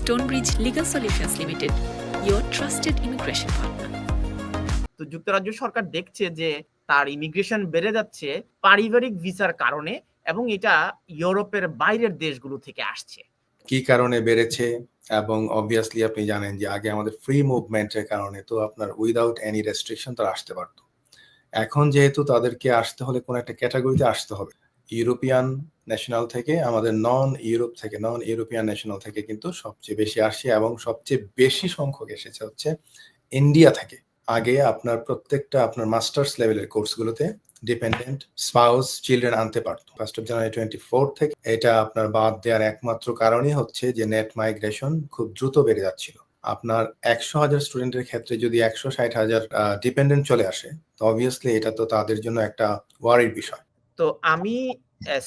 Stonebridge Legal Solutions Limited, your trusted immigration partner. তো যুক্তরাজ্য সরকার দেখছে যে তার ইমিগ্রেশন বেড়ে যাচ্ছে পারিবারিক ভিসার কারণে এবং এটা ইউরোপের বাইরের দেশগুলো থেকে আসছে। কি কারণে বেড়েছে এবং অবভিয়াসলি আপনি জানেন যে আগে আমাদের ফ্রি মুভমেন্টের কারণে তো আপনার উইদাউট এনি রেস্ট্রিকশন তারা আসতে পারতো। এখন যেহেতু তাদেরকে আসতে হলে কোনো একটা ক্যাটাগরিতে আসতে হবে, ইউরোপিয়ান ন্যাশনাল থেকে আমাদের নন ইউরোপিয়ান ন্যাশনাল থেকে কিন্তু সবচেয়ে বেশি আসে এবং সবচেয়ে বেশি সংখ্যক এসেছে হচ্ছে ইন্ডিয়া থেকে। আগে আপনার প্রত্যেকটা আপনার মাস্টার্স লেভেলের কোর্সগুলোতে ডিপেন্ডেন্ট স্পাউস চিলড্রেন আনতে পারতো। 1 জানুয়ারি 2024 থেকে এটা আপনার বাদ দেওয়ার একমাত্র কারণই হচ্ছে যে নেট মাইগ্রেশন খুব দ্রুত বেড়ে যাচ্ছিল। আপনার 100,000 স্টুডেন্টের ক্ষেত্রে যদি 160,000 ডিপেন্ডেন্ট চলে আসে, তো অবভিয়াসলি এটা তো তাদের জন্য একটা ওয়ারির বিষয়। তো আমি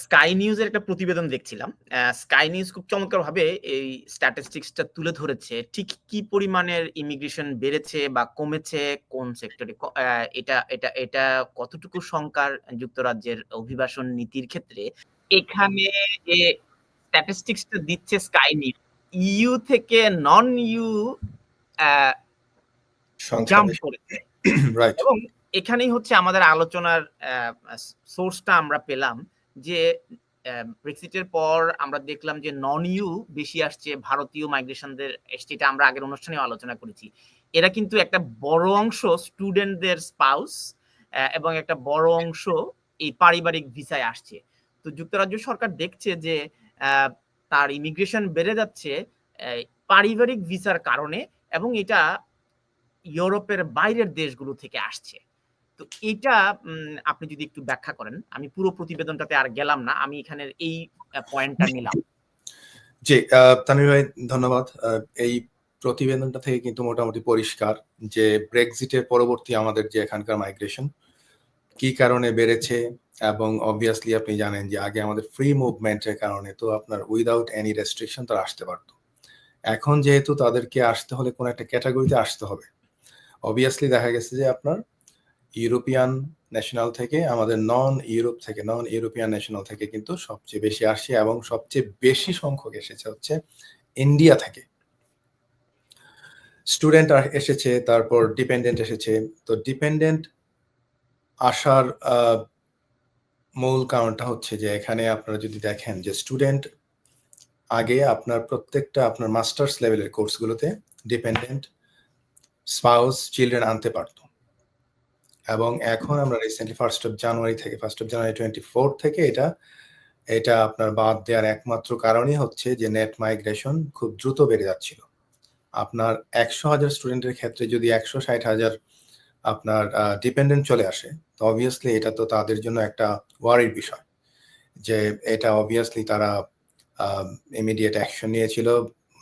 স্কাই নিউজের একটা প্রতিবেদন দেখছিলাম। স্কাই নিউজ খুব চমৎকারভাবে এই স্ট্যাটিস্টিক্সটা তুলে ধরেছে ঠিক কি পরিমাণের ইমিগ্রেশন বেড়েছে বা কমেছে কোন সেক্টরে, এটা এটা এটা কতটুকু সংখ্যার যুক্তরাজ্যের অভিবাসন নীতির ক্ষেত্রে। এখানে যে স্ট্যাটিস্টিক্সটা দিচ্ছে স্কাই নিউজ, ইউ থেকে নন ইউ জাম্প করেছে, রাইট। এবং এখানেই হচ্ছে আমাদের আলোচনার সোর্সটা আমরা পেলাম যে ব্রেক্সিটের পর আমরা দেখলাম যে নন ইউ বেশি আসছে, ভারতীয় মাইগ্রেশনদের এসছে, এটা আমরা আগের অনুষ্ঠানে আলোচনা করেছি। এরা কিন্তু একটা বড় অংশ স্টুডেন্টদের স্পাউস এবং একটা বড় অংশ এই পারিবারিক ভিসায় আসছে। তো যুক্তরাজ্য সরকার দেখছে যে তার ইমিগ্রেশন বেড়ে যাচ্ছে পারিবারিক ভিসার কারণে এবং এটা ইউরোপের বাইরের দেশগুলো থেকে আসছে। তো এটা আপনি যদি একটু ব্যাখ্যা করেন। আমি পুরো প্রতিবেদনটাতে আর গেলাম না, আমি এখানের এই পয়েন্টটা নিলাম। জি, তানভীর ভাই ধন্যবাদ। এই প্রতিবেদনটা থেকে কিন্তু মোটামুটি পরিষ্কার যে ব্রেক্সিটের পরবর্তী আমাদের যে এখানকার মাইগ্রেশন কি কারণে বেড়েছে এবং অবভিয়াসলি আপনি জানেন যে আগে আমাদের ফ্রি মুভমেন্টের কারণে তো আপনার উইদাউট এনি রেস্ট্রিকশন তারা আসতে পারতো। এখন যেহেতু তাদেরকে আসতে হলে কোনো একটা ক্যাটাগরিতে আসতে হবে, অবভিয়াসলি দেখা গেছে যে আপনার ইউরোপিয়ান ন্যাশনাল থেকে আমাদের নন ইউরোপিয়ান ন্যাশনাল থেকে কিন্তু সবচেয়ে বেশি আসে এবং সবচেয়ে বেশি সংখ্যক এসেছে হচ্ছে ইন্ডিয়া থেকে। স্টুডেন্ট এসেছে, তারপর ডিপেন্ডেন্ট এসেছে। তো ডিপেন্ডেন্ট আসার মূল কারণটা হচ্ছে যে এখানে আপনারা যদি দেখেন যে স্টুডেন্ট আগে আপনার প্রত্যেকটা আপনার মাস্টার্স লেভেলের কোর্সগুলোতে ডিপেন্ডেন্ট স্পাউস চিলড্রেন আনতে পারতো, এবং এখন আমরা রিসেন্টলি 1 জানুয়ারি 2024 থেকে এটা আপনার বাদ দেওয়ার একমাত্র কারণই হচ্ছে যে নেট মাইগ্রেশন খুব দ্রুত বেড়ে যাচ্ছিল। আপনার 100,000 স্টুডেন্টের ক্ষেত্রে যদি 160,000 আপনার ডিপেন্ডেন্ট চলে আসে, তো অবভিয়াসলি এটা তো তাদের জন্য একটা ওয়ারির বিষয়। যে এটা অবভিয়াসলি তারা ইমিডিয়েট অ্যাকশন নিয়েছিল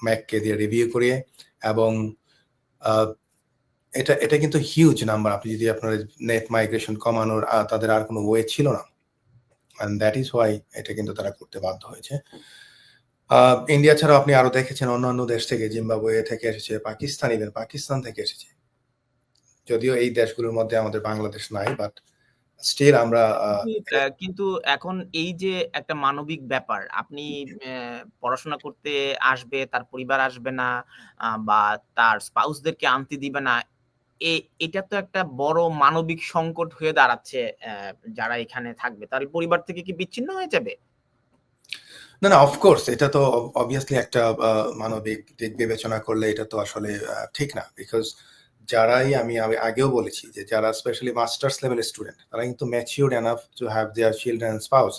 ম্যাককে দিয়ে রিভিউ করিয়ে, এবং এটা কিন্তু হিউজ নাম্বার। আপনি যদি আপনার নেট মাইগ্রেশন কমানোর তাদের আর কোনো ওয়ে ছিল না, and that is why এটা কিন্তু তারা করতে বাধ্য হয়েছে। ইন্ডিয়া ছাড়াও আপনি আরো দেখেছেন অন্যান্য দেশ থেকে, জিম্বাবুয়ে থেকে এসেছে, পাকিস্তান থেকে এসেছে। যদিও এই দেশগুলোর মধ্যে আমাদের বাংলাদেশ নাই, বাট স্টিল আমরা কিন্তু এখন এই যে একটা মানবিক ব্যাপার, আপনি পড়াশোনা করতে আসবে, তার পরিবার আসবে না বা তার স্পাউসদেরকে আনতে দিবে না, এটা তো একটা বড় মানবিক সংকট হয়ে দাঁড়াচ্ছে। যারা এখানে থাকবে তার পরিবার থেকে কি বিচ্ছিন্ন হয়ে যাবে? না, অফকোর্স এটা তো অবভিয়াসলি একটা মানবিক দিক বিবেচনা করলে এটা তো আসলে ঠিক না। বিকজ যারাই আমি আগেও বলেছি যে যারা স্পেশালি মাস্টার্স লেভেলের স্টুডেন্ট, তারা কিন্তু matured enough to have their children spouse.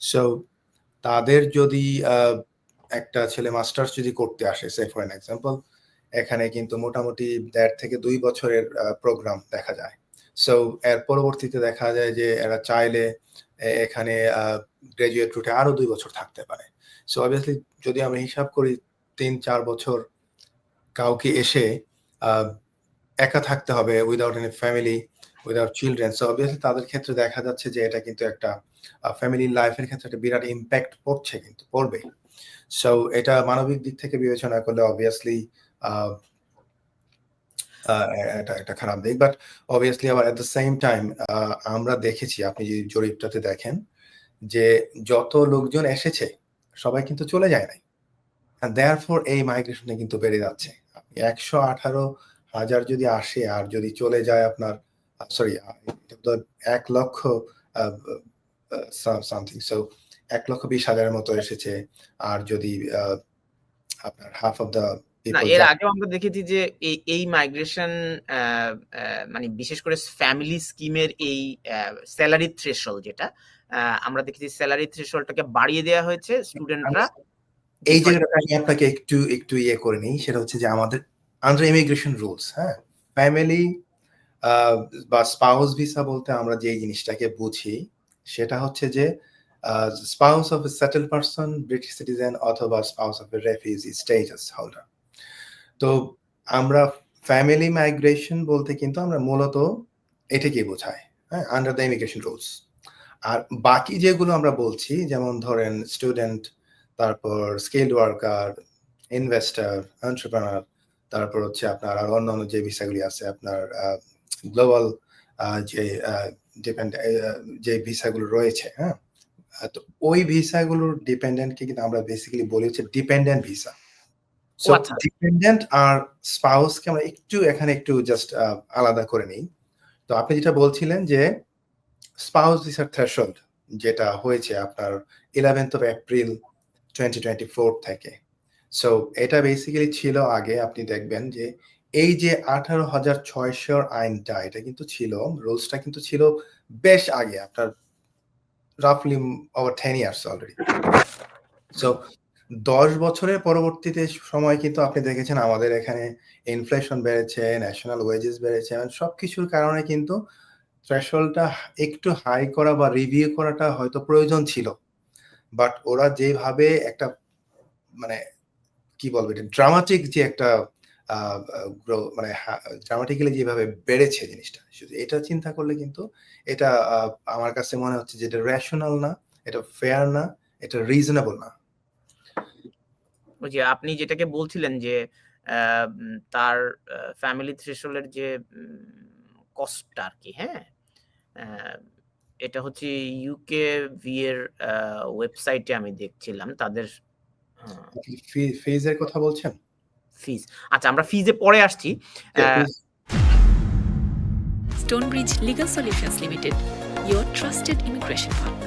So তাদের যদি একটা ছেলে মাস্টার্স যদি করতে আসে, সে ফর এন এক্সাম্পল, এখানে কিন্তু মোটামুটি 1.5 থেকে 2 বছরের প্রোগ্রাম দেখা যায়। সো এর পরবর্তীতে দেখা যায় যে এরা চাইলে এখানে গ্রাজুয়েট রুটে আরো 2 বছর থাকতে পারে। সো অবভিয়াসলি যদি আমরা হিসাব করি 3-4 বছর কাউকে এসে একা থাকতে হবে without any family, without children, so obviously তাদের ক্ষেত্রে দেখা যাচ্ছে যে এটা কিন্তু একটা ফ্যামিলি লাইফের ক্ষেত্রে একটা বিরাট ইম্প্যাক্ট পড়বে। সো এটা মানবিক দিক থেকে বিবেচনা করলে অবভিয়াসলি এটা একটা খারাপ দিক। বাট অবভিয়াসলি আবার এট দ্য সেম টাইম আমরা দেখেছি, আপনি যদি জরিপটাতে দেখেন যে যত লোকজন এসেছে সবাই কিন্তু চলে যায় নাই। দেয়ারফর এই মাইগ্রেশনটা কিন্তু বেড়ে যাচ্ছে। আপনি ১১৮,০০০ যদি আসে আর যদি চলে যায় আপনার সরি এটা তো ১,০০,০০০ সামথিং, সো ১,২০,০০০ এর মতো এসেছে। আর যদি আপনার হাফ অফ দ্য না, পিপল এর আগেও আমরা দেখেছি যে এই মাইগ্রেশন মানে বিশেষ করে ফ্যামিলি স্কিমের এই স্যালারি থ্রেশহোল্ড যেটা আমরা দেখেছি স্যালারি থ্রেশহোল্ডটাকে বাড়িয়ে দেওয়া হয়েছে স্টুডেন্টরা। এই জায়গাটা আমি আপনাকে একটু ইয়ে করে নিই, সেটা হচ্ছে যে আমাদের আন্ডার ইমিগ্রেশন রুলস, হ্যাঁ, ফ্যামিলি বা স্পাউস ভিসা বলতে আমরা যে জিনিসটাকে বুঝি সেটা হচ্ছে যে spouse of a settled person, British citizen অথবা spouse of a refugee status holder. তো আমরা ফ্যামিলি মাইগ্রেশন বলতে কিন্তু আমরা মূলত এটাকেই বোঝাই, হ্যাঁ, আন্ডার দ্য ইমিগ্রেশন রুলস। আর বাকি যেগুলো আমরা বলছি যেমন ধরেন স্টুডেন্ট, তারপর স্কিলড ওয়ার্কার, ইনভেস্টর, এন্টারপ্রেনার, তারপর হচ্ছে আপনার আর অন্যান্য যে ভিসাগুলি আছে আপনার গ্লোবাল যে যে ভিসাগুলো রয়েছে, হ্যাঁ, তো ওই ভিসাগুলোর ডিপেন্ডেন্টকে কিন্তু আমরা বেসিক্যালি বলি হচ্ছে ডিপেন্ডেন্ট ভিসা। সো ডিপেন্ডেন্ট আর স্পাউসকে আমরা এখানে একটু জাস্ট আলাদা করে নিই। তো আপনি যেটা বলছিলেন যে স্পাউস ভিসার থ্রেশহোল্ড যেটা হয়েছে আপনার 11th of April 2024 থেকে। সো এটা বেসিক্যালি ছিল আগে, আপনি দেখবেন যে এই যে 18,600 আইনটা এটা কিন্তু ছিল, রুলসটা কিন্তু ছিল বেশ আগে, আপনার রাফলি ওভার 10 ইয়ার্স অলরেডি। সো 10 বছরের পরবর্তীতে সময় কিন্তু আপনি দেখেছেন আমাদের এখানে ইনফ্লেশন বেড়েছে, ন্যাশনাল ওয়েজেস বেড়েছে, সবকিছুর কারণে কিন্তু থ্রেশহোল্ডটা একটু হাই করা বা রিভিউ করাটা হয়তো প্রয়োজন ছিল। বাট ওরা যেভাবে একটা মানে কি বলবো এটা ড্রামাটিক যে একটা মানে ড্রামাটিক্যালি যেভাবে বেড়েছে জিনিসটা, শুধু এটা চিন্তা করলে কিন্তু এটা আমার কাছে মনে হচ্ছে যে এটা রেশনাল না, এটা ফেয়ার না, এটা রিজনেবল না। ওই যে আপনি যেটাকে বলছিলেন যে তার ফ্যামিলি থ্রেশহোল্ডের যে কস্টটা আর কি, হ্যাঁ, এটা হচ্ছে UKV এর ওয়েবসাইটে আমি দেখছিলাম তাদের ফিজের কথা বলছেন? ফিজ, আচ্ছা আমরা ফিজে পরে আসছি। Stonebridge Legal Solutions Limited, your trusted immigration partner.